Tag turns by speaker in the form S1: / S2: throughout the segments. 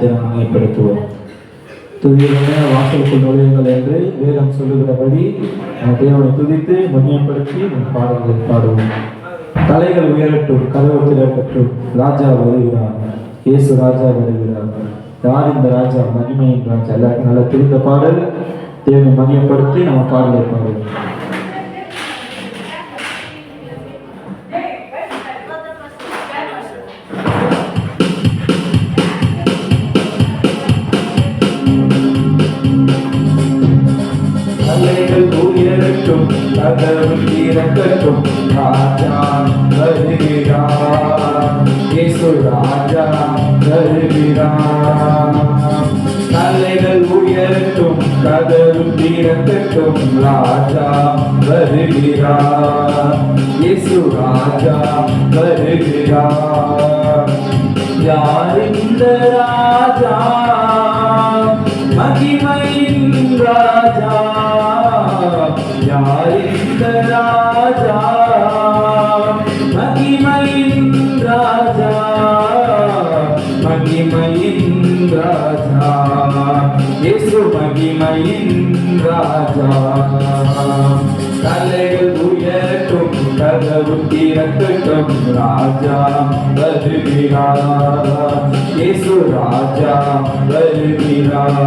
S1: நாமத்தை நாம் மேம்படுத்துவோம். துதியுடனே வாசலுக்குள் நுழையுங்கள் என்று வேதம் சொல்லுகிறபடி நம் தேவனை துதித்து மகிமைப்படுத்தி நம் பாடல்களை பாடுவோம். தலைகள் உயரட்டும், கதவு திறக்கட்டும், ராஜா வருகிறார், இயேசு ராஜா வருகிறார். யார் இந்த ராஜா? மகிமையின் ராஜா. எல்லாருக்கும் நல்ல தெரிந்த பாடல். தேவனை மகிமைப்படுத்தி நம்ம பாடலை பாடுவோம். கதவு திறக்கட்டும், ராஜா வருகிறார், இயேசு ராஜா வருகிறார். தலைகள் உயரட்டும், கதவு திறக்கட்டும், ராஜா வருகிறார், இயேசு ராஜா வருகிறார். யார் இந்த ராஜா? மகிமையின் ராஜா. யார் இந்த ராஜா? மகிமையின் ராஜா, மகிமையின் ராஜா, இயேசு மகிமையின் ராஜா. தலைகள் உயரட்டும், கதவு திறக்கட்டும், ராஜா வருகிறார், இயேசு ராஜா வருகிறார்.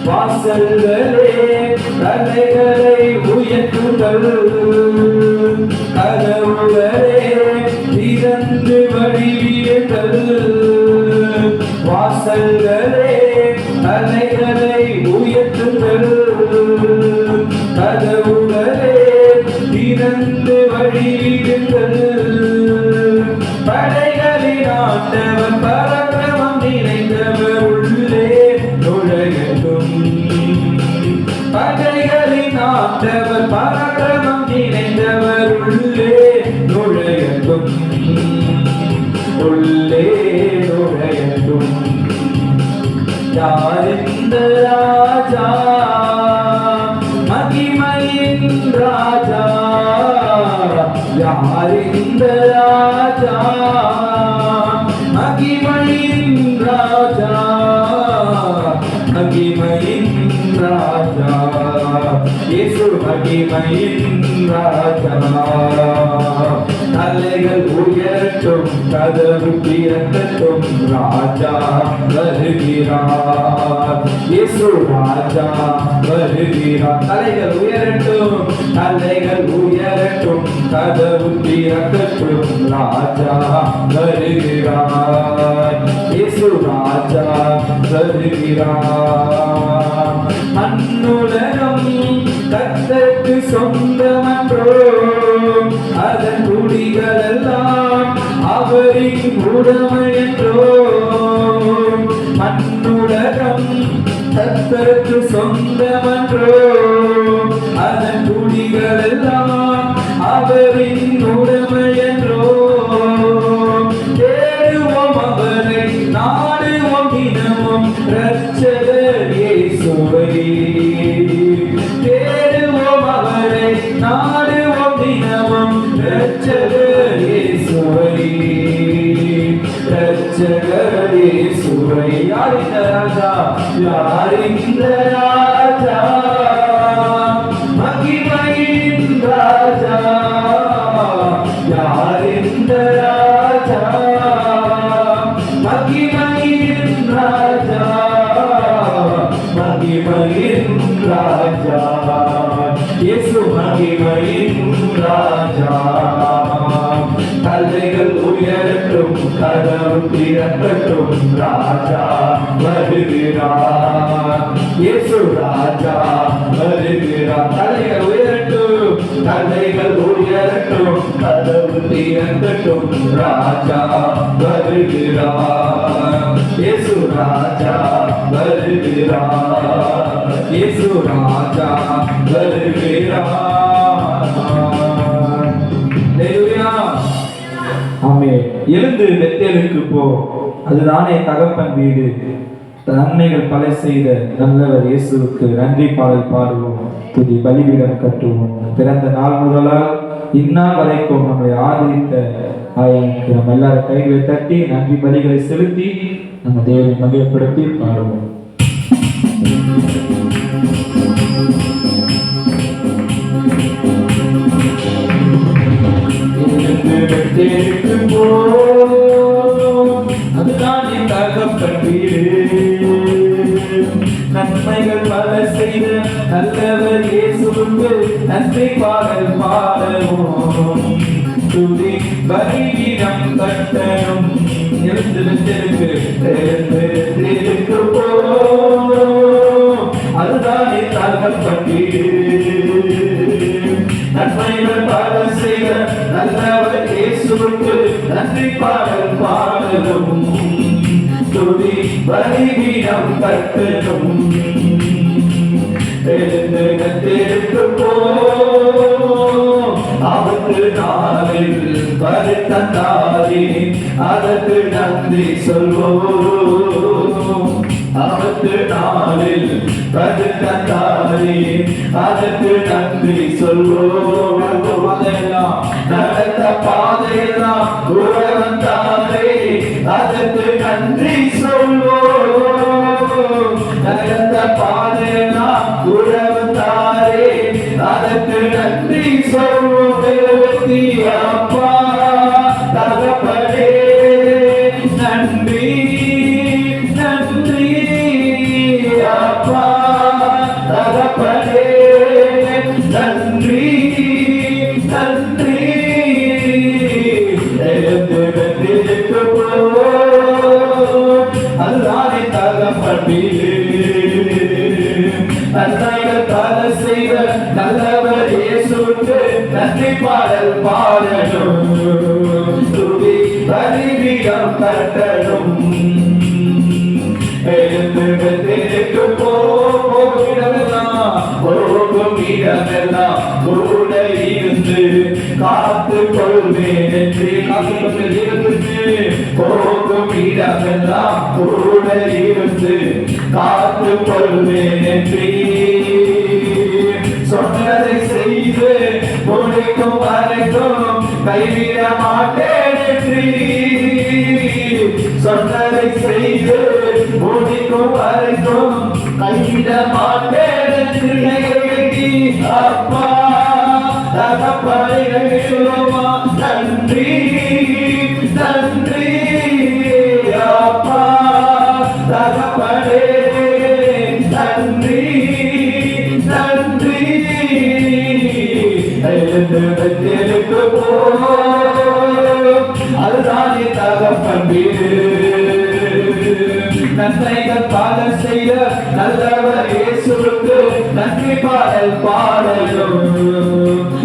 S1: வாசல்களே தலைகளை உயர்த்துங்கள், கதவுகளே திறந்து வழிவிடுங்கள். வாசல்களே தலைகளை உயர்த்துங்கள், கதவுகளே திறந்து வழிவிடுங்கள். படைகளின் ஆண்டவர் பராக்கிரமம் நிறைந்தவர் உள்ளே நுழையட்டும். படைகளின் ஆண்டவர் பராக்கிரமம் நிறைந்தவர் உள்ளே நுழையட்டும், உள்ளே நுழையட்டும். யார் இந்த ராஜா? மகிமையின் ராஜா. யார் இந்த ராஜா? மகிமையின் ராஜா, மகிமையின் ராஜா, இயேசு மகிமையின் ராஜா. தலைகள் உயரட்டும், கதவு திறக்கட்டும், ராஜா வருகிறார், இயேசு ராஜா வருகிறார். தலைகள் உயரட்டும், தலைகள் உயரட்டும், கதவு திறக்கட்டும், ராஜா வருகிறார், இயேசு ராஜா வருகிறார். மண்ணுலகம் கர்த்தருக்கு சொந்தமன்றோ, அதன் குடிகள் எல்லாம் அவரின் உடைமை என்றோ. மண்ணுலகம் கர்த்தருக்கு சொந்தமன்றோ, அதன் குடிகள் எல்லாம் அவரின் உடைமை என்றோ. தேடுவோம் அவரை, நாடுவோம் தினமும் இரட்சகர் இயேசுவை. தேடுவோம் அவரை, நாடுவோம் தினமும் இரட்சகர் இயேசுவை, இரட்சகர் இயேசுவை. யார் இந்த ராஜா? யார் இந்த ராஜா? மகிமையின் ராஜா. யார் இந்த ராஜா? மகிமையின் ராஜா, மகிமையின் ராஜா, இயேசு மகிமையின் ராஜா. தலைகள் உயரட்டும், கதவு திறக்கட்டும், ராஜா வருகிறார், இயேசு ராஜா வருகிறார். தலைகள் உயரட்டும், தலைகள் உயரட்டும், கதவு திறக்கட்டும், ராஜா வருகிறார், இயேசு ராஜா வருகிறார், இயேசு ராஜா வருகிறார். ஆமென். எழுந்து பெத்தேலுக்கு போ, அதுதானே தகப்பன் வீடு. நன்மைகள் பல செய்த நல்லவர் இயேசுவுக்கு நன்றி பாடல் பாடுவோம், துதி பலிபீடம் கட்டுவோம். பிறந்த நாள் முதலால் இந்நாள் வரைக்கும் நம்மை ஆதரித்த ஆயனுக்கு நம்ம எல்லாரும் கைகளை தட்டி நன்றி பலிகளை செலுத்தி நம்ம தேவனை மகிழ்ப்படுத்தி பாடுவோம். அதுதான் என் தகப்பன் வீடு, நன்மைகள் பல செய்த நல்லவர் இயேசுவுக்கு நன்றி பாடல் பாடுவோம். துதி பலிபீடம் கட்டணும், எழுந்திருக்கு போம். அதுதான் என் தகப்பன் வீடு, நன்மைகள் பல செய்த நல்லவர் இயேசுவுக்கு நன்றி பாடல் பாடலும். துதி பலிபீடம் கட்டணும், எழுந்திருக்கு போம். அவருக்கு நாளில் பரிதந்தாரே, அதற்கு நன்றி சொல்வோம். அவருக்கு நாளில் பரிதந்தாரே, அதற்கு நன்றி சொல்வோம். அதெல்லாம் நடந்த பாதையெல்லாம் உறவந்தாரே, அதற்கு நன்றி சொல்வோம். நடந்த பாதையெல்லாம் உறவந்தாரே, அதற்கு நன்றி சொல்வோம். அப்பா தகப்பனே நன்றி நன்றி, அப்பா தகப்பனே நன்றி நன்றி. எழுந்திருக்கு அதுதானே தகப்பன் வீடு, நன்மைகள் பல செய்த நல்லவர் இயேசுவுக்கு நன்றி பாடல் பாடணும். துதி பலிபீடம் கட்டணும், எழுந்திருக்கு போகும் இடமெல்லாம் கூட இருந்து காத்து கொள்வேன் என்று போகும் இடமெல்லாம் கூட இருந்து காத்து கொள்வேன் என்று சொன்னதை செய்து முடிக்கும் வரைக்கும் கைவிட மாட்டேன் என்று சொன்னதை செய்து முடிக்கும் வரைக்கும் கைவிட மாட்டேன் என்று அப்பா தகப்பனே நன்றி நன்றி, அப்பா தகப்பனே நன்றி நன்றி. எழுந்திருக்கு அதுதானே தகப்பன் வீடு, நன்மைகள் பல செய்த நல்லவர் இயேசுவுக்கு நன்றி பாடல் பாடலும்.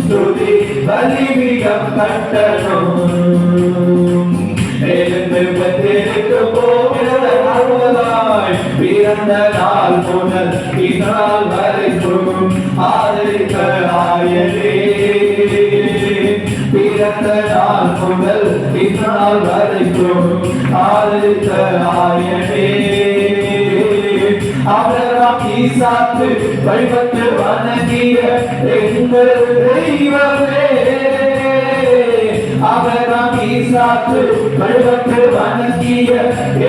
S1: துதி பலிபீடம் கட்டணும், எழுந்திருக்கு போவதாய் பிறந்த நாள் முதல் இந்நாள் வரைக்கும் ஆதரிக்க ஆயரே. பிறந்த நாள் முதல் இந்நாள் வரைக்கும் ஆதரிக்க ஆயரே. ஆபிரகாம் ஈசாக்கு வழிபட்டு வணங்கிய எங்கள் தெய்வமே, ஆபிரகாம் ஈசாக்கு வழிபட்டு வணங்கிய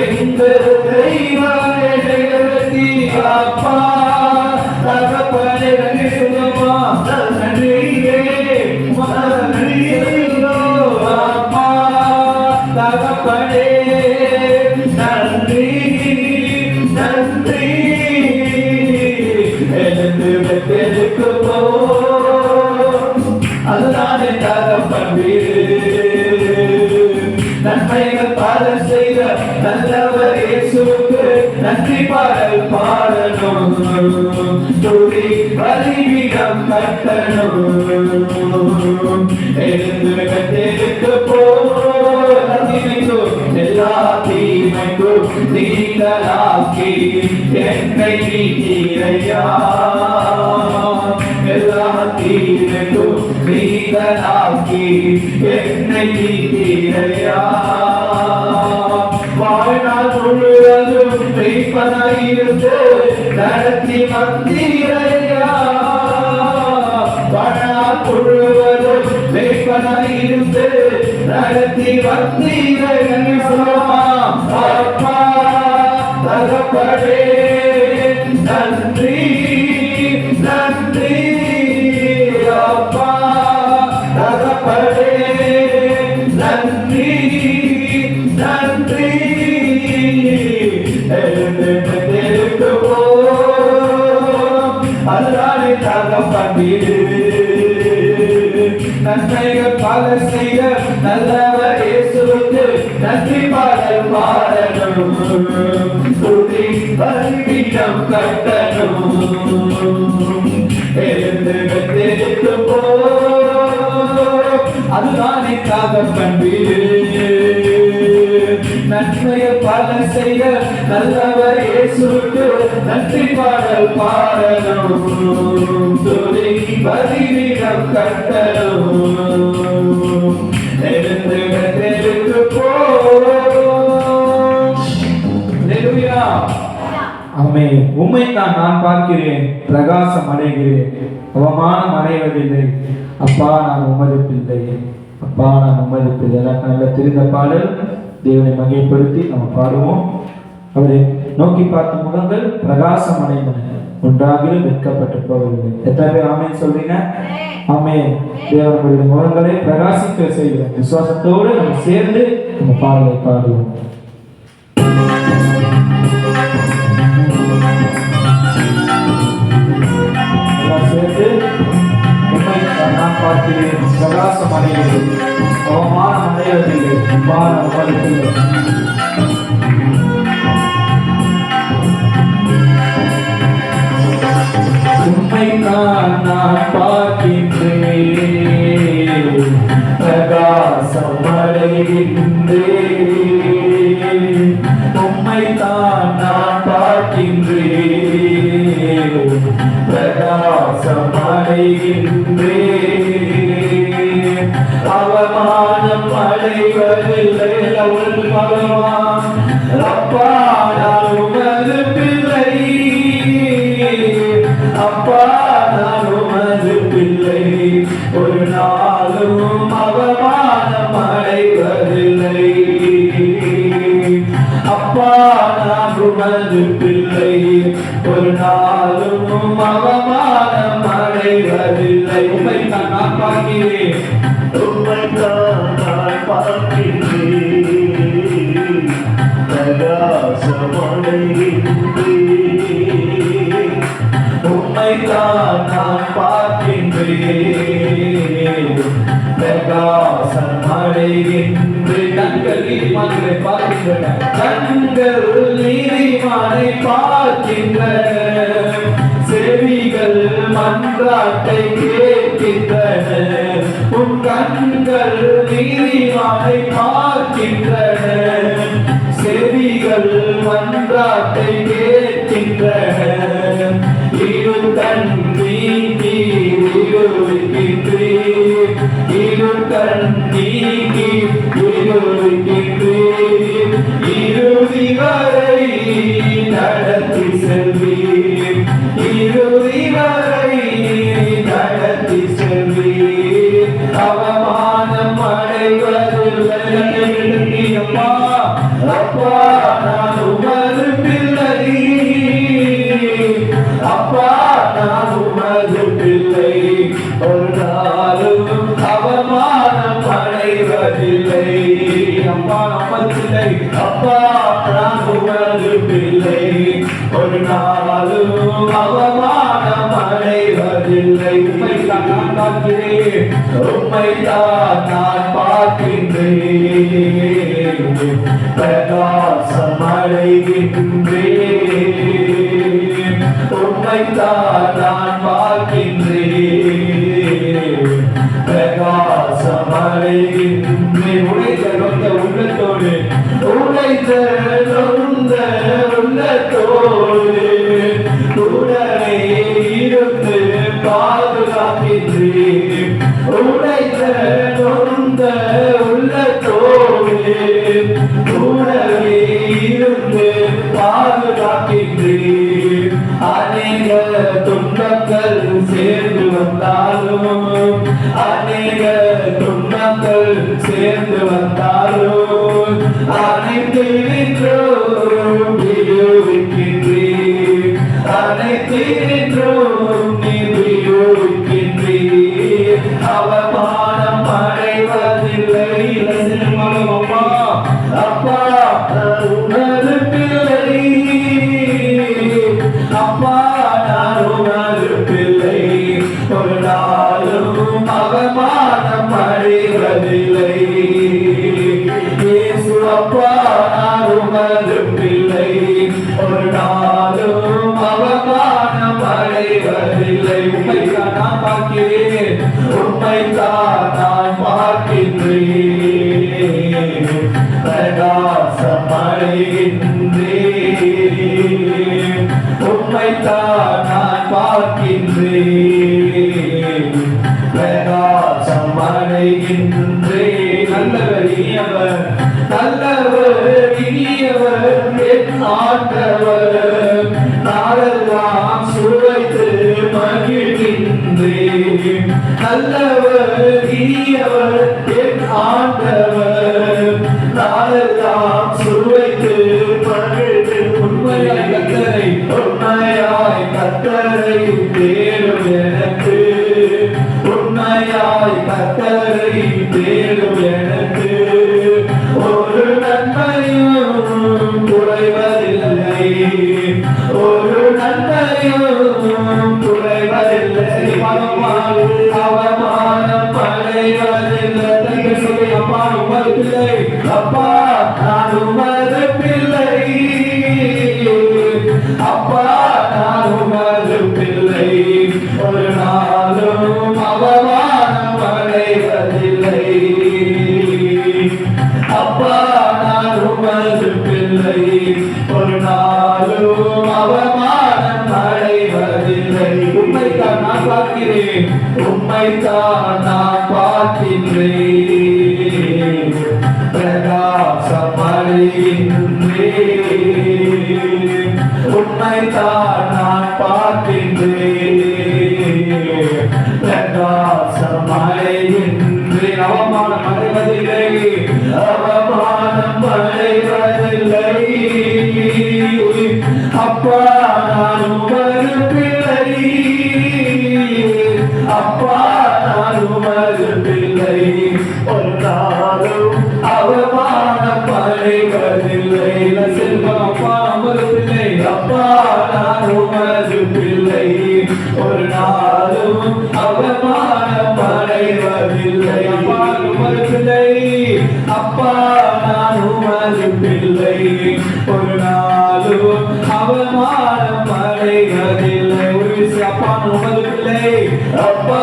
S1: எங்கள் தெய்வமே. அப்பா தகப்பனே நன்றிமா நன்றியே அப்பா தகப்பனே நன்றி நன்றி. எழுந்திருக்கு அதுதானே தகப்பன் வீடு, நன்மைகள் பல செய்த நல்லவர் இயேசுவுக்கு நன்றி பாடல் பாடணும். துதி பலிபீடம் கட்டணும், எழுந்திருக்கு எல்லா தீமைக்கும் நீங்களாக்கி என்னை நீரையா. எல்லா தீமைக்கும் நீங்களாக்கி என்னை நீரையா. வாழ்நாள் முழுவதும் மெய்ப்பனாயிருந்து நடத்தி வந்தீரையா. வாழ்நாள் முழுவதும் மெய்ப்பனாயிருந்து நடத்தி வந்தீர்கள் சொல்லுமா அப்பா தகப்பனே நன்றி நன்றி அப்பா தகப்பனே நன்றி நன்றி அல்லாஹ் தகப்பன் வீடு நன்மைகள் பல செய்த நல்லவர் இயேசுவுக்கு நன்றி பாடல் பாடணும் துதி பலிபீடம் கட்டணும் எழுந்து போ அதுதானே தகப்பன் வீடு நன்மையை பல செய்ய நல்லவர் இயேசுவுக்கு நன்றி பாடல் பாடணும் துதி பலிபீடம் கட்டணும் எழுந்து போ. ஹல்லேலூயா. ஆமென். உம்மைத்தான் நான் பார்க்கிறேன், பிரகாசம் அடைகிறேன், அவமானம் அடைவதில்லை. அப்பா நான் உமது பிள்ளை, அப்பா நான் உமது பிள்ளை. நல்ல தெரிந்த பாடல். தேவனை மகிமைப்படுத்தி நம்ம பாடுவோம். அவரை நோக்கி பார்த்த முகங்கள் பிரகாசம் அடைந்தன, ஒன்றாகிலும் வெட்கப்பட்டு போகவில்லை. எத்தனை பேர் ஆமென் சொல்றீங்க? ஆமென். தேவனுடைய முகங்களை பிரகாசிக்க செய்கிறோம். விசுவாசத்தோடு நம்ம சேர்ந்து நம்ம பாடலை பாடுவோம். சேர்த்து நான் பார்க்கிறேன், பிரகாசம் அடைகிறது, அவமானம் அடைவதில்லை. உம்மைத்தான் நான் பார்க்கின்றேன், பிரகாசம் அடைகின்றேன். உம்மைத்தான் நான் பார்க்கின்றேன், பிரகாசம் அடைகின்றேன். அவமானம் அடைவதில்லை. பகவான் அப்பா நான் உமது பிள்ளை, அப்பா நான் உமது பிள்ளை. ஒரு நாளும் அவமானம் அடைவதில்லை. அப்பா நான் உமது பிள்ளை, ஒரு நாளும் அவமானம் அடைவதில்லை. உம்மைத்தான் நான் பார்க்கிறேன், உம்மைத்தான் நான் பார்க்கிறேன், பிரகாசம் அடைகின்றேன். உம்மைத்தான் நான் பார்க்கின்றேன், பிரகாசம் அடைகின்றேன். கண்கள் நீதிமான்களை பார்க்கின்றன, கண்கள் நீதிமானை பார்க்கின்றன, செவிகள் மன்றாட்டை கேட்கின்றன. உன் கண்கள் நீதிமானை பார்க்கின்றன, செவிகள் மன்றாட்டை கேட்கின்றன. இரு கண் நீக்கி விடுவிக்கின்றேன், இரு கண் நீக்கி விடுவிக்கின்றேன். இறுதி வரை நடத்தி செல்வேன், இறுதி வரை நடத்தி செல்வேன். அவமானம் அடைவதில்லை. அப்பா அப்பா நான் உமது பிள்ளை, அப்பா நான் உமது பிள்ளை. ஒரு நாளும் அவமானம் அடைவதில்லை. அப்பா நமது பிள்ளை, அப்பா நான் உமது பிள்ளை. ஒரு நாளும் அவமானம் அடைவதில்லை. உம்மைத்தான் நான் பார்க்கிறேன், உம்மைத்தான் நான் பார்க்கின்றேன், பிரகாசம் அடைகின்றேன். உம்மைத்தான் நான் பார்க்கின்றேன், பிரகாசம் அடைகின்றேன். உடைத்த உள்ளத்தோடு, உடைத்த உள்ளத்தோடு உடனே இருந்து பாதுகாக்கின்றேன். உடைத்த உள்ளத்தோடு உடனே அப்பா நான் உமது பிள்ளை, அப்பா நான் உமது பிள்ளை, ஒரு நாளும் அவமானம் அடைவதில்லை. இயேசு அப்பா நான் உமது பிள்ளை, ஒரு நாளும் அவமானம் அடைவதில்லை. உம்மைத்தான் நான் பார்க்கிறேன், உம்மைத்தான் நான் பார்க்கின்றேன், பிரகாசம் அடைகின்றேன். உம்மைத்தான் நான் பார்க்கின்றேன், பிரகாசம் அடைகின்றேன். நல்லவர் இனியவர், நல்லவர் இனியவர் என் ஆண்டவர், நாளெல்லாம் சுவைத்து மகிழ்கின்றேன். நல்லவர் இனியவர் என் ஆண்டவர், நாளெல்லாம் சுவைத்து மகிழ்கின்றேன். உண்மையாய் கர்த்தரை, உண்மையாய் கர்த்தரை தேடும் எனக்கு, உண்மையாய் கர்த்தரை தேடும் எனக்கு ஒரு நன்மையும் குறைவதில்லை, ஒரு நன்மையும் குறைவதில்லை. அவமானம் அடைவதில்லை. சொல்லி அப்பா உமது பிள்ளை, அப்பா நான் உமது பிள்ளை, அப்பா நான் உமது பிள்ளை, ஒரு நாளும் அவமானம் அடைவதில்லை. அப்பா நான் உமது பிள்ளை, ஒரு நாளும் அவமானம் அடைவதில்லை. உம்மைத்தான் நான் பார்க்கிறேன், உம்மைத்தான் நான் பார்க்கின்றேன், பிரகாசம் அடைகின்றேன். உம்மைத்தான் நான் பார்க்கின்றேன், பிரகாசம் அடைகின்றேன். அவமானம் அடைவதில்லை, அவமானம் அடைவதில்லை. அப்பா நான் உமது பிள்ளை, அப்பா நான் உமது பிள்ளை, ஒரு நாளும் அவமானம் அடைவதில்லை. செல்வம் அப்பா உமது பிள்ளை, அப்பா நான் உமது பிள்ளை, ஒரு நாளும் அவமானம் அடைவதில்லை. அப்பா உமது பிள்ளை, அப்பா நான் உமது பிள்ளை, ஒரு நாளும் அவமானம் அடைவதில்லை. ஒரு விஷயம் அப்பா உமது பிள்ளை, அப்பா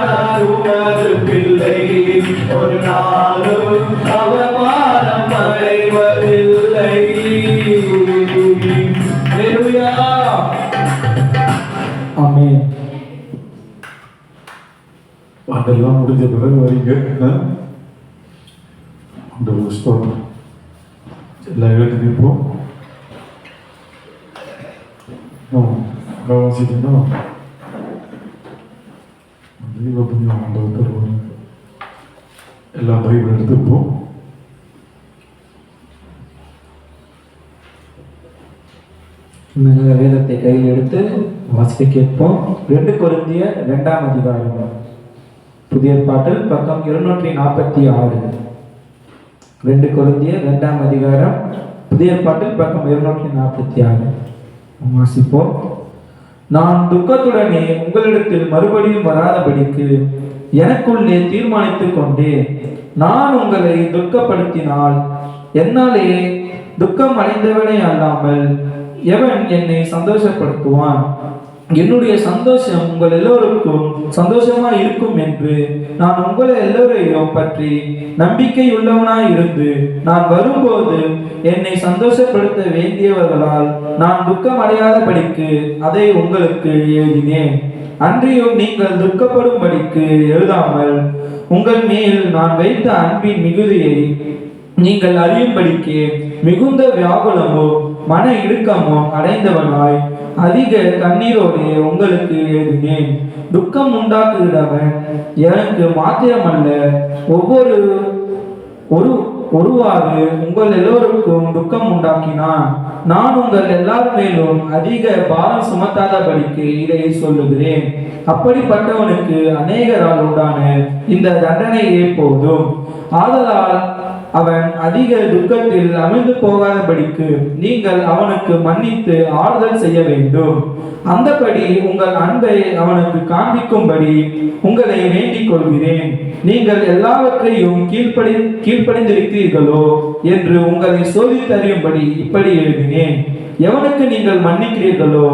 S1: நான் உமது பிள்ளை, ஒரு நாளும் அவமானம் அடைவதில்லை. ஹல்லேலூயா. ஆமென்.
S2: அதெல்லாம் முடிஞ்ச பிறகு வரீங்க. அந்த ஸ்தோத்திரம் எல்லாம் எழுதி நிற்போம். வாசிக்கணும்னா தெய்வ புண்ணியம் ஆண்டவர் தருவாங்க. எல்லாம் பைபிள் எடுத்துப்போம்.
S1: வேதத்தை கையில் எடுத்து வாசிக்க கேட்போம். 2 கொரிந்தியர் 2ஆம் அதிகாரம், புதிய பாட்டில் பக்கம் 246. 2 கொரிந்தியர் 2ஆம் அதிகாரம், புதிய பாட்டில் பக்கம் 246 வாசிப்போம். நான் துக்கத்துடனே உங்களிடத்தில் மறுபடியும் வராதபடிக்கு எனக்குள்ளே தீர்மானித்துக் கொண்டேன். நான் உங்களை துக்கப்படுத்தினால் என்னாலே துக்கம் அடைந்தவனே அல்லாமல் எவன் என்னை சந்தோஷப்படுத்துவான்? என்னுடைய சந்தோஷம் உங்கள் எல்லோருக்கும் சந்தோஷமா இருக்கும் என்று நான் உங்களை எல்லோரையும் பற்றி நம்பிக்கையுள்ளவனாய் இருந்து நான் வரும்போது என்னை சந்தோஷப்படுத்த வேண்டியவர்களால் நான் துக்கம் அடையாதபடிக்கு அதை உங்களுக்கு எழுதினேன். அன்றியும் நீங்கள் துக்கப்படும்படிக்கு எழுதாமல் உங்கள் மேல் நான் வைத்த அன்பின் மிகுதியை நீங்கள் அறியும்படிக்கு மிகுந்த வியாகுலமோ மன இடுக்கமோ அடைந்தவனாய் அதிக கண்ணீரோடு உங்களுக்கு எழுதினேன். துக்கம் உண்டாக்குகிறவன் எனக்கு மாத்திரமல்ல ஒருவாறு உங்கள் எல்லோருக்கும் துக்கம் உண்டாக்கினான். நான் உங்கள் எல்லார் மேலும் அதிக பாரம் சுமத்தாதபடிக்கு இதை சொல்லுகிறேன். அப்படிப்பட்டவனுக்கு அநேகரால் உண்டான இந்த தண்டனையே போதும். அவன் அதிக துக்கத்தில் அமிழ்ந்து போகாதபடிக்கு நீங்கள் அவனுக்கு மன்னித்து ஆறுதல் செய்ய வேண்டும். அந்தபடி உங்கள் அன்பை அவனுக்கு காண்பிக்கும்படி உங்களை வேண்டிக் கொள்கிறேன். நீங்கள் எல்லாவற்றையும் கீழ்ப்படிந்திருக்கிறீர்களோ என்று உங்களை சோதித்தறியும்படி இப்படி எழுதினேன். எவனுக்கு நீங்கள் மன்னிக்கிறீர்களோ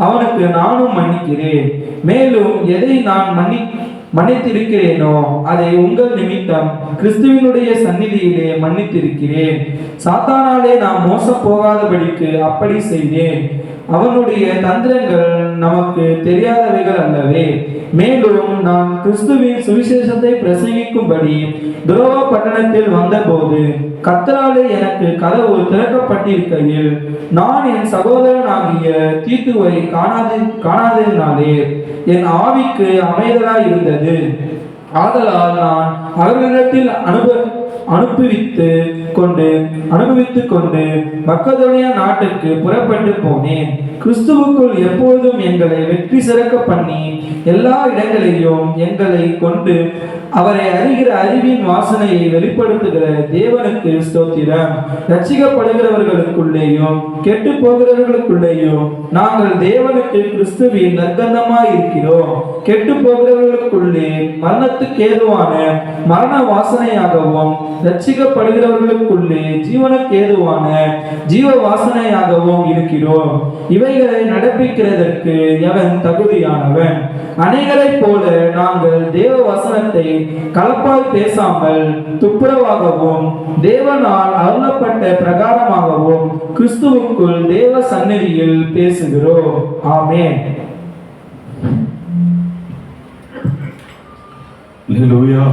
S1: அவனுக்கு நானும் மன்னிக்கிறேன். மேலும் எதை நான் மன்னித்திருக்கிறேனோ அதை உங்கள் நிமித்தம் கிறிஸ்துவினுடைய சந்நிதியிலே மன்னித்திருக்கிறேன். சாத்தானாலே நாம் மோசம் போகாதபடிக்கு அப்படி செய்தேன். அவனுடைய தந்திரங்கள் நமக்கு தெரியாதவைகள் அல்லவே. மேலும் நான் கிறிஸ்துவின் சுவிசேஷத்தை பிரசங்கிக்கும்படி துரோவ பட்டணத்தில் வந்தபோது கர்த்தராலே எனக்கு கதவு திறக்கப்பட்டிருக்கையில் நான் என் சகோதரனாகிய தீத்துவை காணாததினாலே என் ஆவிக்கு அமைதலாய் இருந்தது. ஆதலால் நான் அவர்களிடத்தில் அனுபவித்துக் கொண்டு மக்கதோனியா நாட்டுக்கு புறப்பட்டு போனேன். கிறிஸ்துவுக்குள் எப்போதும் எங்களை வெற்றி சிறக்க பண்ணி எல்லா இடங்களிலும் எங்களை கொண்டு அவரை அறிகிற அறிவின் வாசனையை வெளிப்படுத்துகிற தேவனுக்கு ஸ்தோத்திரம். ரட்சிக்கப்படுகிறவர்களுக்குள்ளேயும் கெட்டு போகிறவர்களுக்குள்ளேயும் நாங்கள் தேவனுக்கு கிறிஸ்துவின் நற்கந்தமாய் இருக்கிறோம். கெட்டு போகிறவர்களுக்குள்ளே மரணத்துக்கு ஏதுவான மரண வாசனையாகவும் ரட்சிக்கப்படுகிறவர்களுக்குள்ளே ஜீவனுக்கு ஏதுவான ஜீவ வாசனையாகவும் இருக்கிறோம். இவைகளை நடப்பிக்கிறதற்கு எவன் தகுதியானவன்? அநேகரைப் போல நாங்கள் தேவ வசனத்தை கலப்பாய் பேசாமல் துப்புரவாகவும் தேவனால் அருளப்பட்ட பிரகாரமாகவும் கிறிஸ்துவுக்குள் தேவ சந்நிதியில் பேசுகிறோம். ஆமென்.
S2: அல்லேலூயா.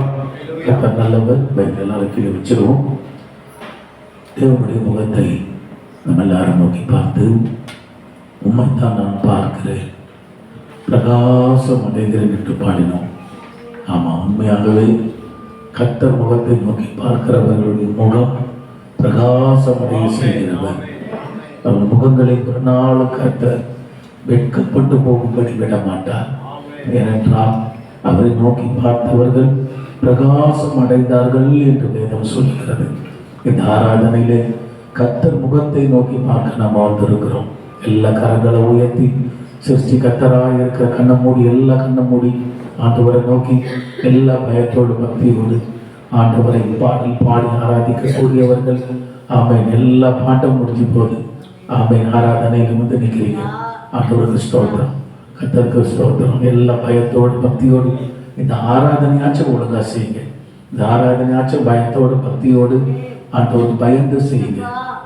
S2: கர்த்தர் நல்லவர். பைபிள் எல்லாரும் கீழே வச்சிருவோம். தேவனுடைய முகத்தை நம்ம எல்லாரும் நோக்கி பார்த்து, உம்மைத்தான் நான் பார்க்கிறேன், பிரகாசம் அடைகிறேன் என்று பாடினோம். ஆமாம், உண்மையாகவே கர்த்தர் முகத்தை நோக்கி பார்க்கிறவர்களுடைய முகம் பிரகாசம் அடைய செய்கிறவர். அவர் முகங்களை ஒரு நாள் கர்த்தர் வெட்கப்பட்டு போகும்படி விட மாட்டார். ஏனென்றால் அவரை நோக்கி பார்த்தவர்கள் பிரகாசம் அடைந்தார்கள் என்று வேதம் சொல்கிறது. இந்த ஆராதனையிலே கர்த்தர் முகத்தை நோக்கி பார்க்க நாம் வந்திருக்கிறோம். எல்லா கரங்களை உயர்த்தி சிருஷ்டி கர்த்தராக இருக்கிற கண்ணை மூடி, எல்லா கண்ணை மூடி ஆண்டவரை நோக்கி எல்லா பயத்தோடு பக்தியோடு ஆண்டவரை பாடி ஆராதிக்கக்கூடியவர்கள். ஆமேன். எல்லா பாட்டும் முடிஞ்சு போது ஆமேன். ஆராதனையில் வந்து நிற்கிறீங்க. ஆண்டவருக்கு ஸ்தோத்திரம், கர்த்தருக்கு ஸ்தோத்திரம். எல்லா பயத்தோடு பக்தியோடு இந்த ஆராதனையாச்சும் ஒழுங்கா செய்யுங்க. இந்த ஆராதனையாச்சும் பயத்தோடு பக்தியோடு ஆண்டவருக்கு பயந்து செய்யுங்க.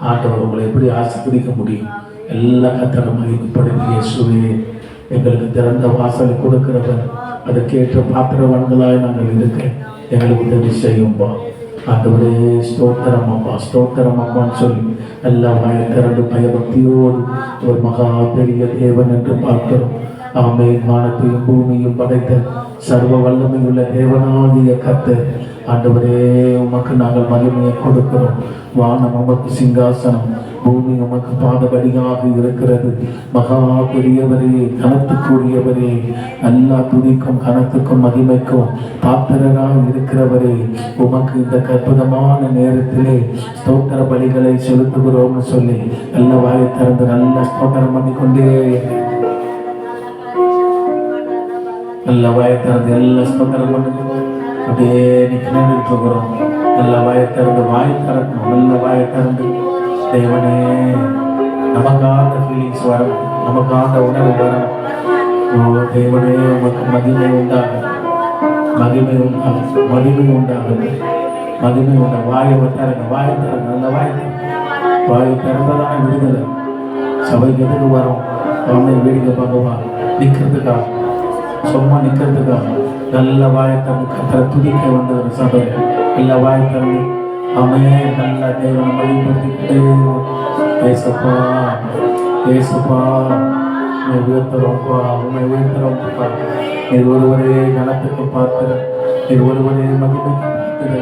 S2: ஆண்டவர் உங்களை எப்படி ஆசீர்வதிக்க முடியும்? எல்லா கர்த்தரை மகிமைப்படுத்தி, இயேசுவே எங்களுக்கு திறந்த வாசலை கொடுக்கிறவர், அதற்கேற்ற பாத்திரவான்களாய் நாங்கள் இருக்க எங்களுக்கு உதவி செய்யும்பா. ஆண்டவரே ஸ்தோத்திரம் அப்பா, ஸ்தோத்திரம் அப்பான்னு சொல்லி எல்லா திரண்டு பயபக்தியோடு ஒரு மகா பெரிய தேவன் என்று பார்க்கிறோம். ஆமென். வானத்தையும் பூமியும் படைத்த சர்வ வல்லமையுள்ள தேவனாகிய கர்த்தர், ஆண்டவரே உமக்கு நாங்கள் மகிமையை கொடுக்கிறோம். வானம் உமக்கு சிங்காசனம், பூமி உமக்கு பாதபடியாக இருக்கிறது. மகா பெரியவரே, கனத்துக்குரியவரே, எல்லா துதிக்கும் கனத்துக்கும் மகிமைக்கும் பாத்திரராக இருக்கிறவரே, உமக்கு இந்த அற்புதமான நேரத்திலே ஸ்தோத்திர பலிகளை செலுத்துகிறோம்னு சொல்லி எல்லா வாயை திறந்து நல்ல ஸ்தோத்திரம் பண்ணிக்கொண்டே எல்லா வாயை திறந்து எல்லா ஸ்தோத்திரம் பண்ணுங்க. அப்படியே நிற்கணும்னு இருக்கிறோம். எல்லா வாயை திறந்து வாய் திறக்கணும். நல்ல வாயை திறந்து தேவனே நமக்கான ஃபீலிங்ஸ் வரணும், நமக்கான உணர்வு வரணும். ஓ தேவனே உமக்கு மகிமை உண்டாகும், மகிமை உண்டாகும், மகிமை உண்டாகும், மகிமை உண்டாகும். வாயை திறங்க, வாயை திறங்க, நல்ல வாயை திறங்க. வாயை திறந்ததான விடுதலை. சபைக்கு எதுக்கு வரோம்? அவனை வேடிக்கை பார்க்கவா? நிற்கிறதுக்கா? சும்மா நிற்கிறதுக்கா? நல்ல வாயை திறந்து கர்த்தரை துதிக்க வந்தவர் சபை. எல்லா வாயை திறந்து அவனே நல்ல தேவனை மகிமைப்படுத்திக்கிட்டே, ஏசப்பா ஏசப்பா உண்மை உயர்த்துறோம்ப்பா, உண்மை உயர்த்துறோம்ப்பா. இது ஒருவரே கனத்துக்கு பார்க்கிற, இது ஒருவரே மகிமைக்கு பார்க்கிற,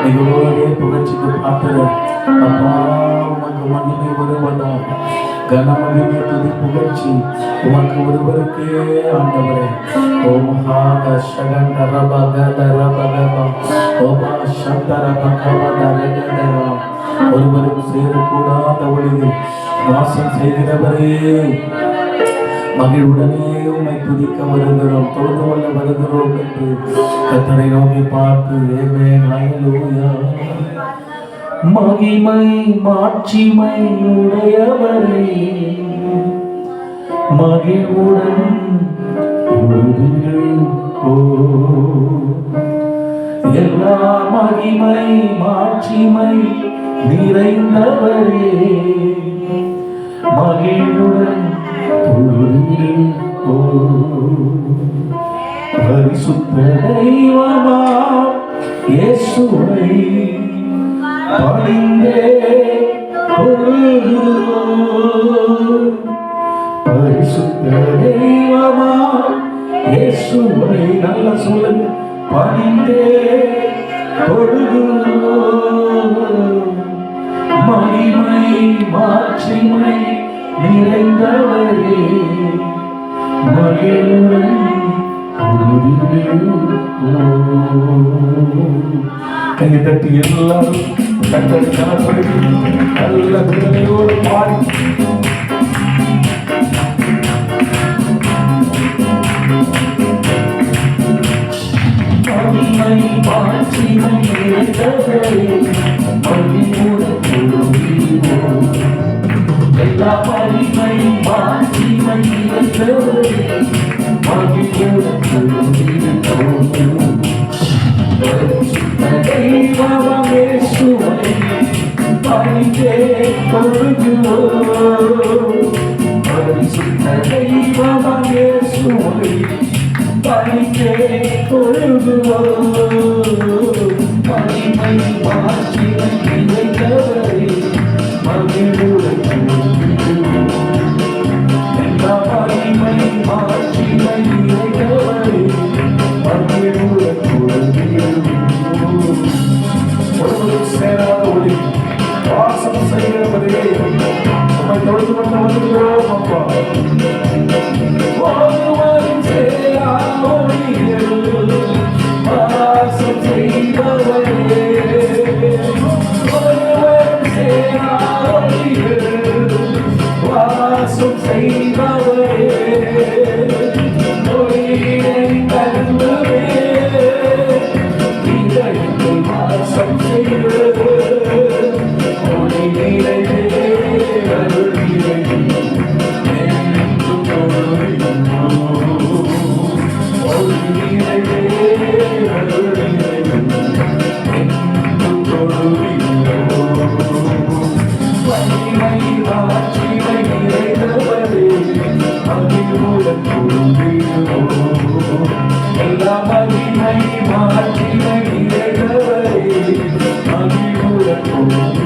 S2: இது ஒருவரே புகழ்ச்சிக்கு பார்க்கிற. அப்பா உமக்கு மகிமை வருவதாக, கனமகிமை துதி புகழ்ச்சி உமக்கு ஒருவருக்கே ஆண்டவரே. ஓ மகாத சகண்ட ரபகத ரபகபா ஓபா சந்தர பகவத ரகதரா. ஒருவரும் சேரக்கூடாத ஒளியில் வாசம் செய்கிறவரே, மகிழ்வுடனே உம்மை துதிக்க வருகிறோம், தொழுது கொள்ள வருகிறோம் என்று கர்த்தரை நோக்கி பார்த்து ஆமென் ஹல்லேலூயா. மகிமை மாட்சிமை உடையவரே, மகிழ்வுடன் தொழுகிறோம். எல்லா மகிமை மாட்சிமை நிறைந்தவரே, மகிழ்வுடன் பரிசுத்த தெய்வமாம் இயேசுவை பணிந்தே தொழுகிறோம். பரிசுத்த தெய்வமாம் இயேசுவை நல்ல சொல்லுங்க, பணிந்தே தொழுகிறோம். மகிமை மாட்சிமை நிறைந்தவரே, மகிழ்வுடன் கையை தட்டி எல்லாரும் தங்கள் கனப்படுத்தி நல்ல விடுதலையோடு பாடி மகிமை மாட்சிமை நிறைந்தவரே, மகிழ்வுடன் தொழுகிறோம். எல்லா மகிமை மாட்சிமை நிறைந்தவரே, மகிழ்வுடன் தொழுகிறோம். தெய்வமாம் இயேசுவை பணிந்தே தொழுகிறோம். பரிசுத்த தெய்வமாம் இயேசுவை பணிந்தே தொழுகிறோம். மகிமை மாட்சிமை நிறைந்தவரே, மகிழ்வுடன் தொழுகிறோம். எல்லா மகிமை மாட்சிமை நிறைந்தவரே, மகிழ்வுடன் தொழுகிறோம். ஒருவரும் சேராத ஒளி வாசம் செய்கிறவரே, உம்மை தொழுது கொண்டு வருகிறோம் அப்பா. ஒருவரும் சேராத ஒளியில் வாசம் செய்பவரே, ஒருவரும் சேராத ஒளியில் வாசம் செய்பவரே, ஒளியை தருவரே, இதயத்தில் வாசம் செய்வது ஒளி நிறைவே அருளிலே என்றும் தொழுகிறோம். ஒளி நிறைவே அருளிலே என்றும் தொழுகிறோம். மகிமை மாட்சிமை நிறைந்தவரே, மகிழ்வுடன் தொழுகிறோம். எல்லா மகிமை மாட்சிமை நிறைந்தவரே, மகிழ்வுடன் தொழுகிறோம்.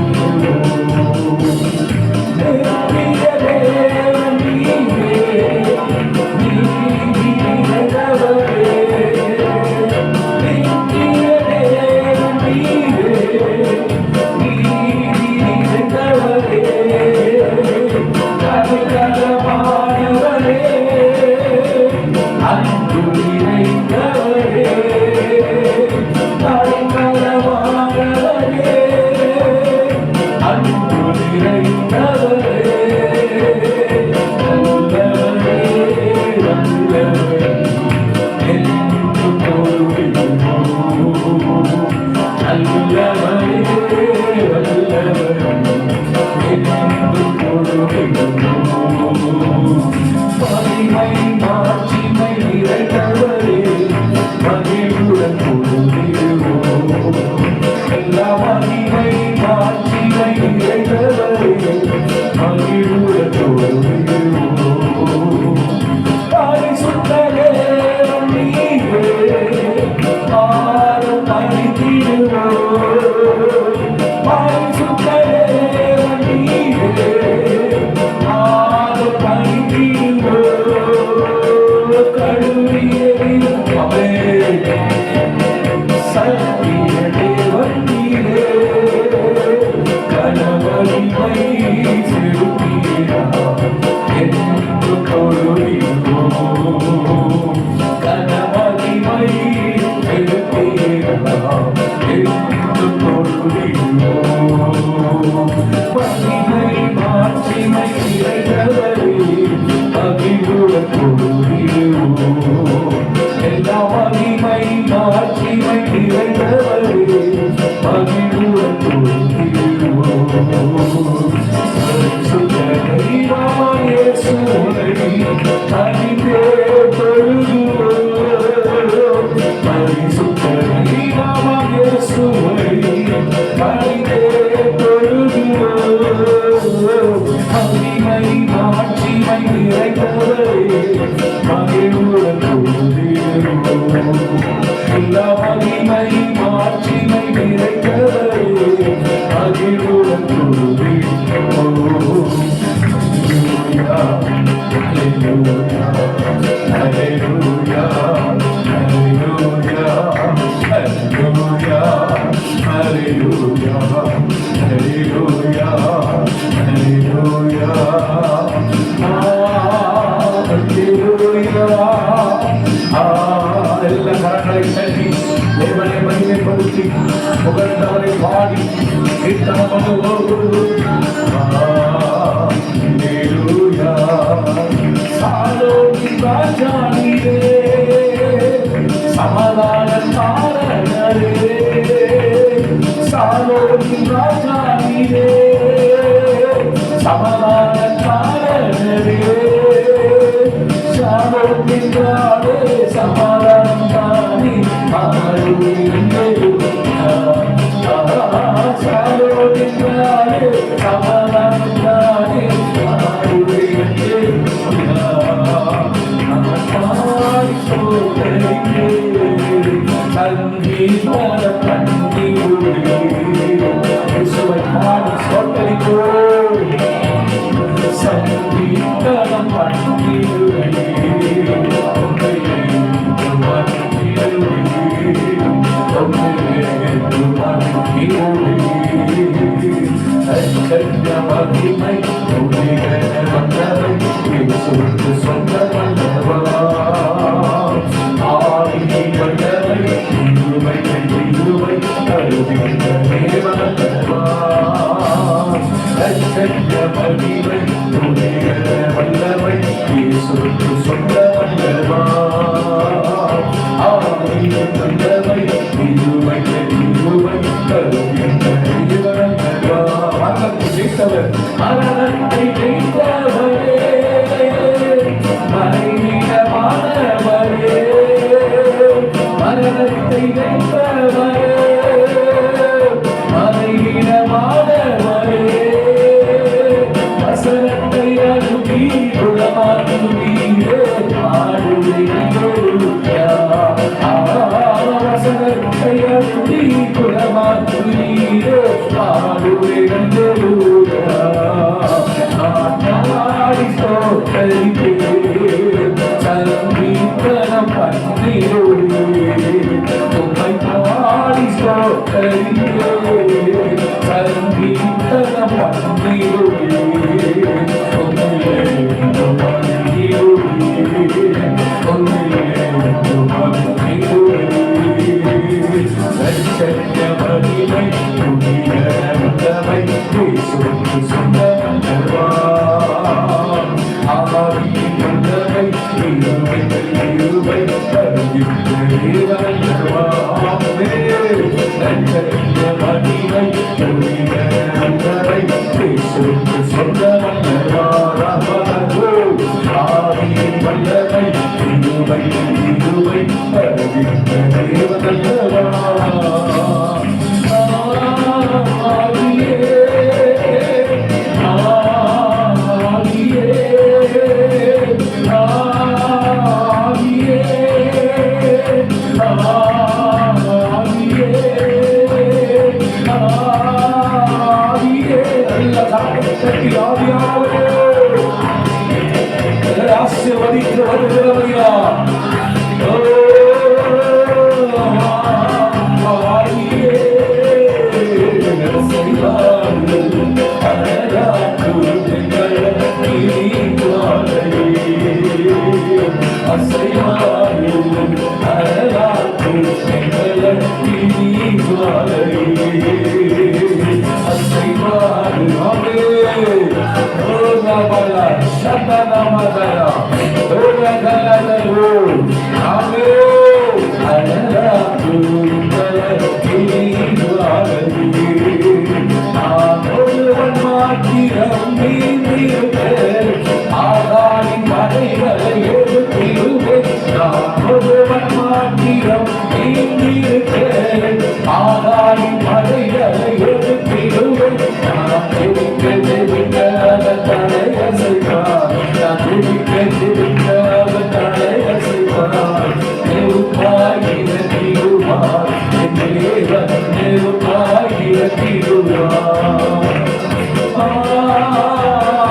S2: நித்திய தேவன் நீரே, நீதி நிறைந்தவரே, நித்திய தேவன் நீரே, நீதி நிறைந்தவரே, கருணாமயவரே, அன்பு நிறைந்தவரே, கருணாமயவரே, அன்பு நிறைந்தவரே, நல்லவரே, நல்லவரே, என்றும் தொழுகிறோம். நல்லவரே, வல்லவரே, என்றும் தொழுகிறோம். மகிமை மாட்சிமை நிறைந்தவரே, மகிழ்வுடன் தொழுகிறோம். எல்லா மகிமை மாட்சிமை நிறைந்தவரே, மகிழ்வுடன் தொழுகிறோம். பரிசுத்த தேவன் நீரே, ஆரும் பணிந்திடுவோம். பரிசுத்த தேவன் நீரே, ஆரும் பணிந்திடுவோம். கழுவிய அவே சத்திய தேவன் நீரே, கணவரிமை செலுத்தினார். சமாதான காரணரே சாமோத்தின்றாலே சமாதானம் தானே சாமோத்தின்றாலே சமாதானம் தானே சங்கீதம் மரணத்தை ஜெயித்தவரே மறைவிடமானவரே மரணத்தை ஜெயித்தவரே மறைவிடமானவரே வசனத்தை அனுப்பி குணமாக்குவீரே வசனத்தை அனுப்பி குணமாக்குவீரே சங்கீதம்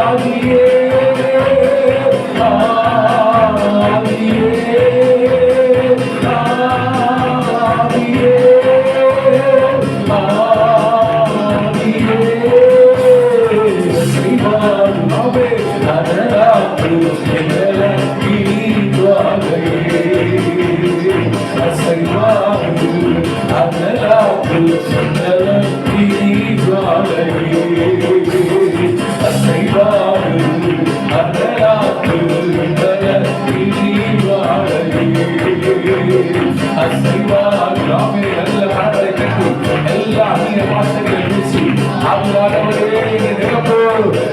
S2: ஆகிய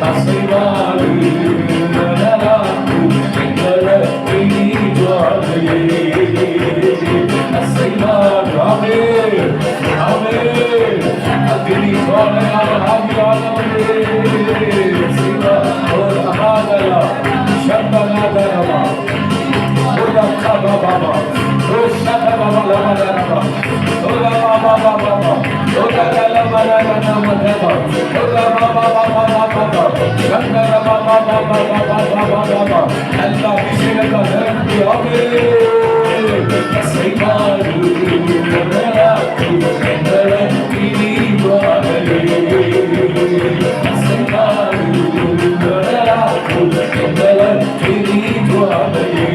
S2: அசைவாடு மலராக்கு எங்களை ஜுவாலையே அசைவாடு ஆமே ஆமே அக்னி ஜுவாலையான ஆவியானவரே சிவா ஒரு அகாதலா சம்பனாதரமா ஒரு கபா பாபா ஒரு சதபா லமதரமா ஒரு பாபா பாபா ஒரு கலமரனா மதபா ஒரு பாபா பாபா சங்கர பாபா பாபா அல்லா விசேஷ நிரம்பி ஆமே சைபாரு மலராக்கு எங்களை ஜுவாலையே சைபாரு மலராக்கு எங்களை ஜுவாலையே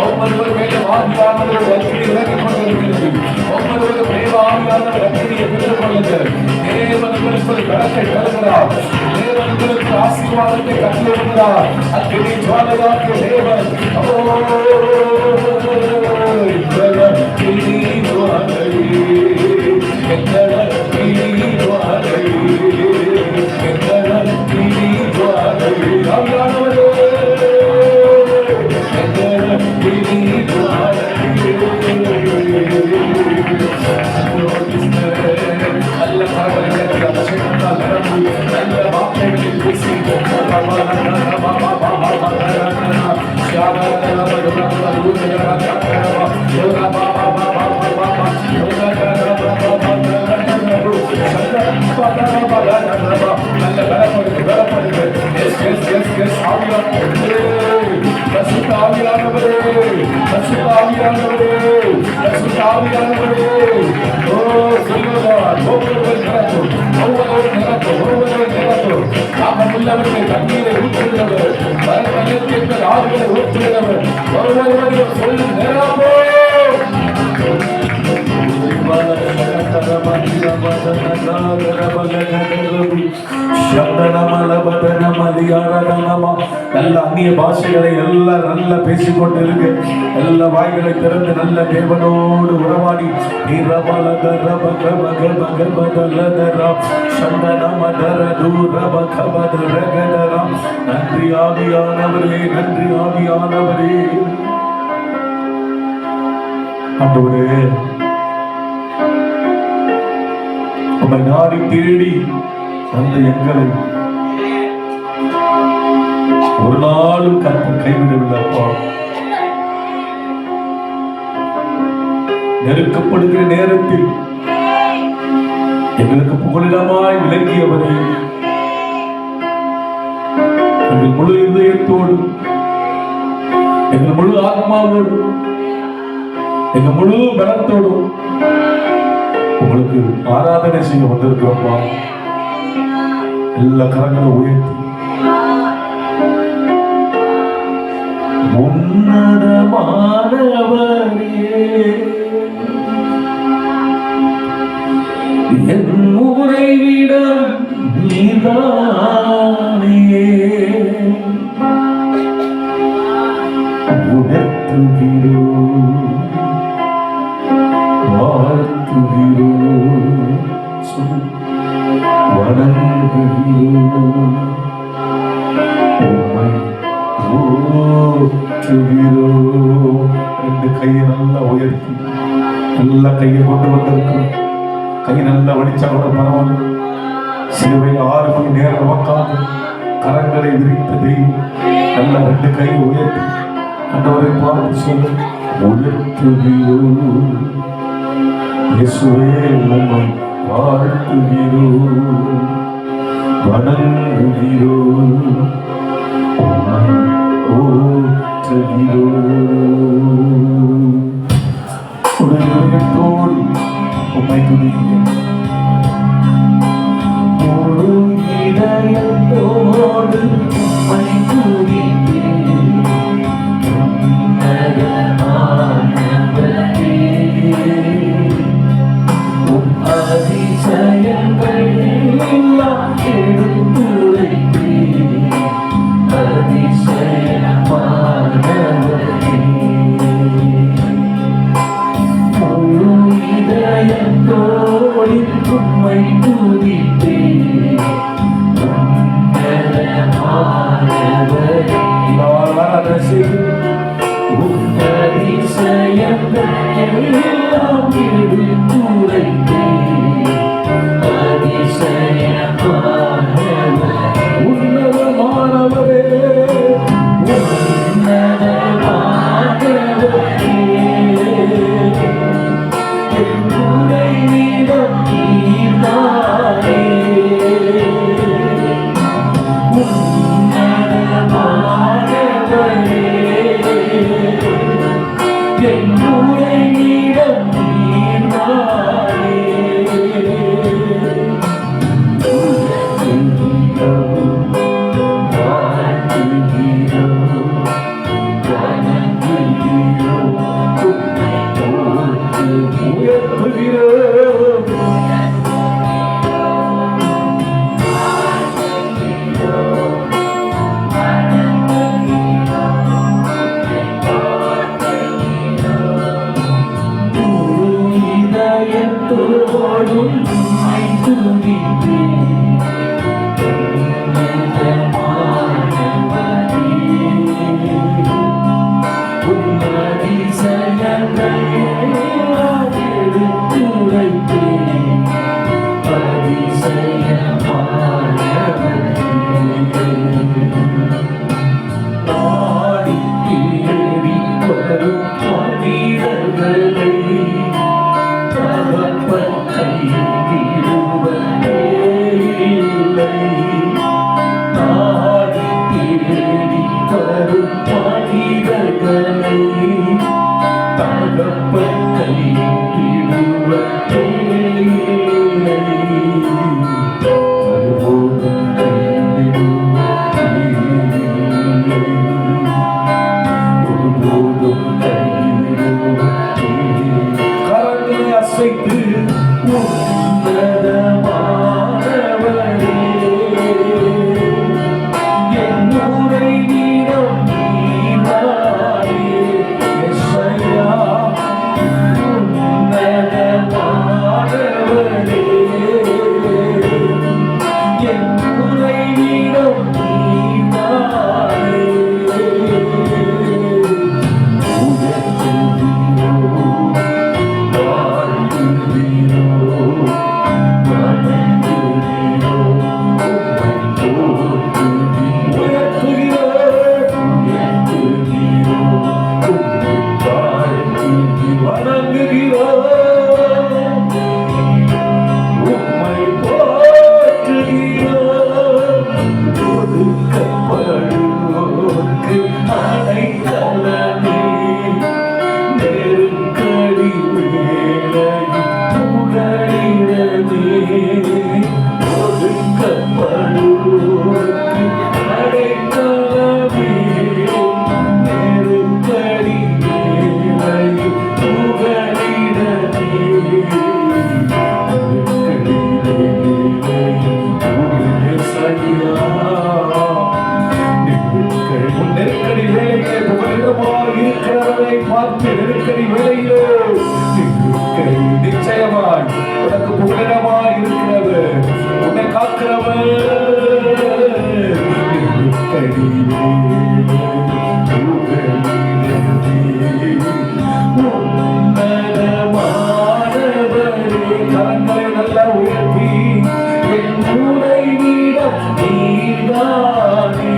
S2: ஒவ்வொருவர் மேலே ஆவியானவர் வலிமை இறங்கிக் கொண்டிருக்கிறது. ஒவ்வொருவர் மேல ஆவியானவர் ரட்சணையை பெற்றுக் கொள்ளுங்கள். தேவன் உங்களுக்கு ஒரு பலத்தை தருகிறார். தேவன் உங்களுக்கு ஆசீர்வாதத்தை கட்டளையிடுகிறார். அக்கினி ஜுவாலையாகிய தேவன் தண்ணீரை ஊற்றுகிறவர் ஆறுகளை ஊற்றுகிறவர் ஒருவரையும் சொல்லும் நேரமோ நல்ல அந்நிய பாஷைகளை எல்லாம் நல்ல பேசிக்கொண்டு இருக்கு. எல்லா வாய்களை திறந்து நல்ல தேவனோடு உறவாடி நன்றி ஆவியானவரே, நன்றி ஆவியானவரே. ஆண்டவரே, உம்மை நாடி தேடி வந்த எங்களை ஒரு நாளும் கர்த்தர் கைவிடவில்லைப்பா. நெருக்கப்படுகிற நேரத்தில் எங்களுக்கு புகலிடமாய் விளங்கியவரே, எங்கள் முழு இதயத்தோடு, எங்கள் முழு ஆத்மாவோடு, எங்கள் முழு பலத்தோடும் உங்களுக்கு ஆராதனை செய்ய வந்திருக்கிறோம்ப்பா. எல்லா கரங்களை உயர்த்தி உன்னதமானவரே, என் உறைவிடம் நீதானே, உணர்த்துகிறோம், வாழ்த்துகிறோம், வணங்குகிறோம், உம்மை போற்றுகிறோம். ரெண்டு கையை நல்லா உயர்த்தி நல்லா கையை கொண்டு வந்திருக்கிறோம். கை நல்லா வடிச்சா கூட பரவாயில்ல. சிலுவை 6 மணி நேரம் உட்கார்ந்து கரங்களை விரித்த தெய்வம் நல்ல ரெண்டு கையை உயர்த்தி ஆண்டவரை பார்த்து சொல்ல உயர்த்துகிறோம். இயேசுவே உம்மை வாழ்த்துகிறோம், வணங்குகிறோம், உம்மை போற்றுகிறோம். உடனோடு உம்மை துதிக்கிறேன். முழு இதயத்தோடு உம்மை என்னுடையிடம் நீர்தானே. நிச்சயமாய் உனக்கு புகலிடமாய் இருக்கிறது. உன்னை காக்கிறவர் கரங்களை நல்லா உயர்த்தி என் மூளை நீடம் நீர்தானே.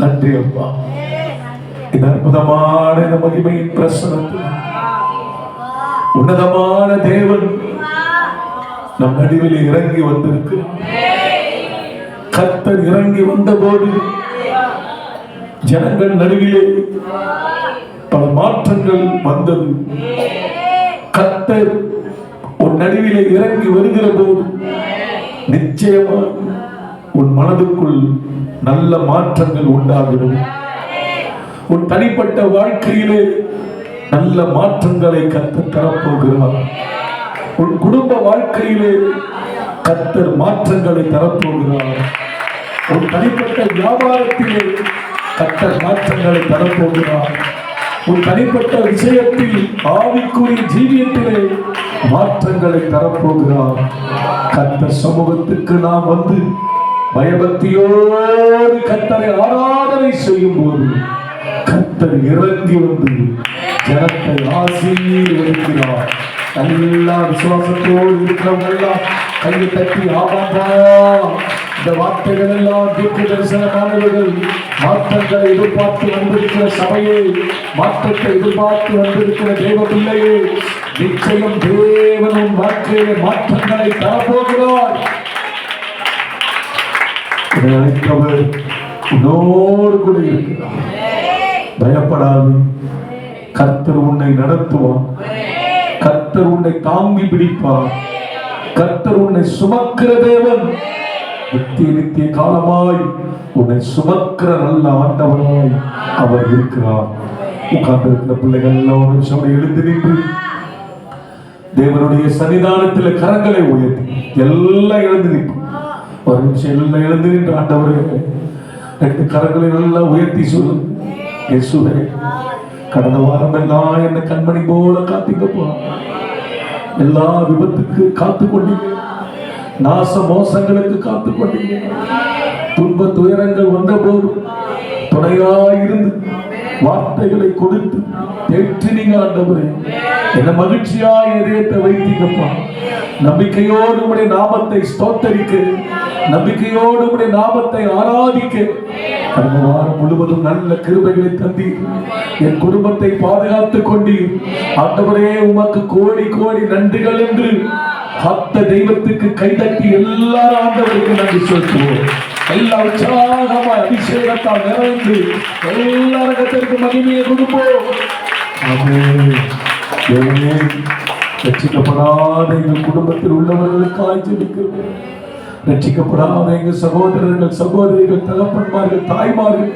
S2: நன்றி அப்பா. இந்த அற்புதமான இந்த மகிமையின் பிரசனத்தில் உன்னதமான தேவன் நம் நடுவில் இறங்கி வந்திருக்கிறார். கர்த்தர் இறங்கி வந்தபோது ஜனங்கள் நடுவிலே பல மாற்றங்கள் வந்தது. கர்த்தர் உன் நடுவிலே இறங்கி வருகிற போது நிச்சயமாக உன் மனதுக்குள் நல்ல மாற்றங்கள் உண்டாகிறது. உன் தனிப்பட்ட வாழ்க்கையிலே நல்ல மாற்றங்களை கர்த்தர் தரப்போகிறார். உன் குடும்ப வாழ்க்கையிலே கர்த்தர் மாற்றங்களை தரப்போகிறார். உன் தனிப்பட்ட வியாபாரத்திலே கர்த்தர் மாற்றங்களை தரப்போகிறார். உன் தனிப்பட்ட விஷயத்தில் ஆவிக்குரிய ஜீவியத்திலே மாற்றங்களை தரப்போகிறார். கர்த்தர் சமூகத்துக்கு நாம் வந்து பயபக்தியோடு கர்த்தரை ஆராதனை செய்யும் போது கர்த்தர் இறங்கி வந்து ஜனத்தை ஆசீர்வதிக்கிறார். எல்லா விசுவாசத்தோடு இருக்கிறவங்க எல்லாம் கையை தட்டி ஆமாம்பா, இந்த வார்த்தைகள் எல்லாம் தீர்க்க தரிசனமானவர்கள், மாற்றங்களை எதிர்பார்த்து வந்திருக்கிற சபையை, மாற்றத்தை எதிர்பார்த்து வந்திருக்கிற தேவ பிள்ளையை, நிச்சயம் தேவனும் வாழ்க்கையிலே மாற்றங்களை தரப்போகிறார். அழைத்தவர் உன்னோடு கூட இருக்கிறார். பயப்படாது, கர்த்தர் உன்னை நடத்துவார். கர்த்தர் உன்னை தாங்கி பிடிப்பார். கர்த்தர் உன்னை சுமக்கிற தேவன். நித்திய நித்திய காலமாய் உன்னை சுமக்கிற நல்ல ஆண்டவனாய் அவர் இருக்கிறார். உட்கார்ந்து இருக்கிற பிள்ளைகள் எல்லாம் ஒரு நிமிஷம் எழுந்து நின்று தேவனுடைய சன்னிதானத்தில் கரங்களை உயர்த்தி எல்லாம் எழுந்து நிற்போம். ஒரு நிமிஷம் எல்லாம் எழுந்து நின்று ஆண்டவரே, 2 கரங்களை நல்லா உயர்த்தி சொல்லு. இயேசுவே, கடந்த வாரம் எல்லாம் என்னை கண்மணி போல காத்தீங்கப்பா. எல்லா விபத்துக்கு காத்து கொண்டீங்க, நாச மோசங்களுக்கு காத்து கொண்டீங்க. துன்ப துயரங்கள் வந்த போது துணையாயிருந்து வார்த்தைகளை கொடுத்து தேற்றினீங்க ஆண்டவரே. என்ன மகிழ்ச்சியா இதயத்தை வைத்தீங்கப்பா. நம்பிக்கையோடு உடைய நாமத்தை ஸ்தோத்தரிக்க, நம்பிக்கையோடு உடைய நாமத்தை ஆராதிக்க கடந்த வாரம் முழுவதும் நல்ல கிருபைகளை தந்தீர். என் குடும்பத்தை பாதுகாத்துக் கொண்டீர் ஆண்டவரே. உமக்கு கோடி கோடி நன்றிகள் என்று பக்த தெய்வத்துக்கு கைதட்டி எல்லாரும் ஆண்டவருக்கு நன்றி சொல்லுவோம். எல்லா உற்சாகமா அபிஷேகத்தால் நிறைந்து எல்லாருக்கத்திற்கு மகிமையை கொடுப்போம். ரட்சிக்கப்படாத எங்கள் குடும்பத்தில் உள்ளவர்களுக்காய் ஜெபிக்கிறோம். ரட்சிக்கப்படாத எங்கள் சகோதரர்கள், சகோதரிகள், தகப்பன்மார்கள், தாய்மார்கள்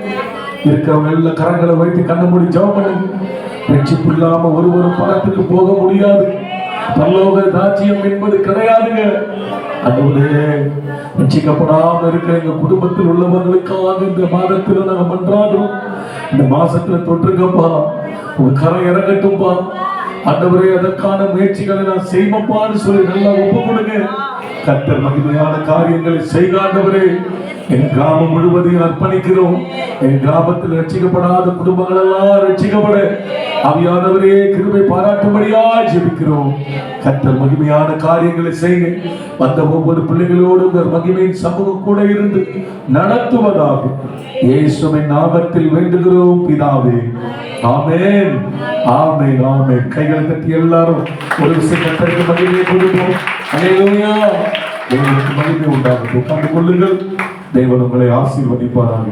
S2: இருக்கிறவங்க எல்லா கரங்களை வைத்து கண்ண மூடி ஜெபம் பண்ணுங்க. ரட்சிப்பு இல்லாம ஒருவரும் பணத்துக்கு போக முடியாது. பரலோக ராஜ்யம் என்பது கிடையாதுங்க. அதுவே ரட்சிக்கப்படாம இருக்கிற எங்க குடும்பத்தில் உள்ளவர்களுக்காக இந்த மாதத்துல நாங்க மன்றாடுறோம். இந்த மாசத்துல தொற்றுங்கப்பா, உங்க கரை இறங்கட்டும்பா ஆண்டவரே. அதற்கான முயற்சிகளை நான் செய்வப்பான்னு சொல்லி நல்லா ஒப்பு கொடுங்க. கர்த்தர் மகிமையான காரியங்களை செய்காண்டவரே. என் கிராமம் முழுவதையும் அர்ப்பணிக்கிறோம். என் கிராமத்தில் ரட்சிக்கப்படாத குடும்பங்கள் எல்லாம் ரட்சிக்கப்பட ஆவியானவரே கிருபை பாராட்டும்படியா ஜெபிக்கிறோம். கர்த்தர் மகிமையான காரியங்களை செய்ய வந்த ஒவ்வொரு பிள்ளைகளோடு உங்கள் மகிமையின் சமூகம் கூட இருந்து நடத்துவதாக இயேசுவின் நாமத்தில் வேண்டுகிறோம் பிதாவே. ஆமென், ஆமென், ஆமென். கைகளை தட்டி எல்லாரும் ஒரு விஷயம் கர்த்தருக்கு மகிமையை கொடுப்போம். அல்லேலூயா. தேவனுக்கு மகிமை உண்டாகட்டும். உட்கார்ந்து கொள்ளுங்கள். தேவன் உங்களை ஆசீர்வதிப்பாராக.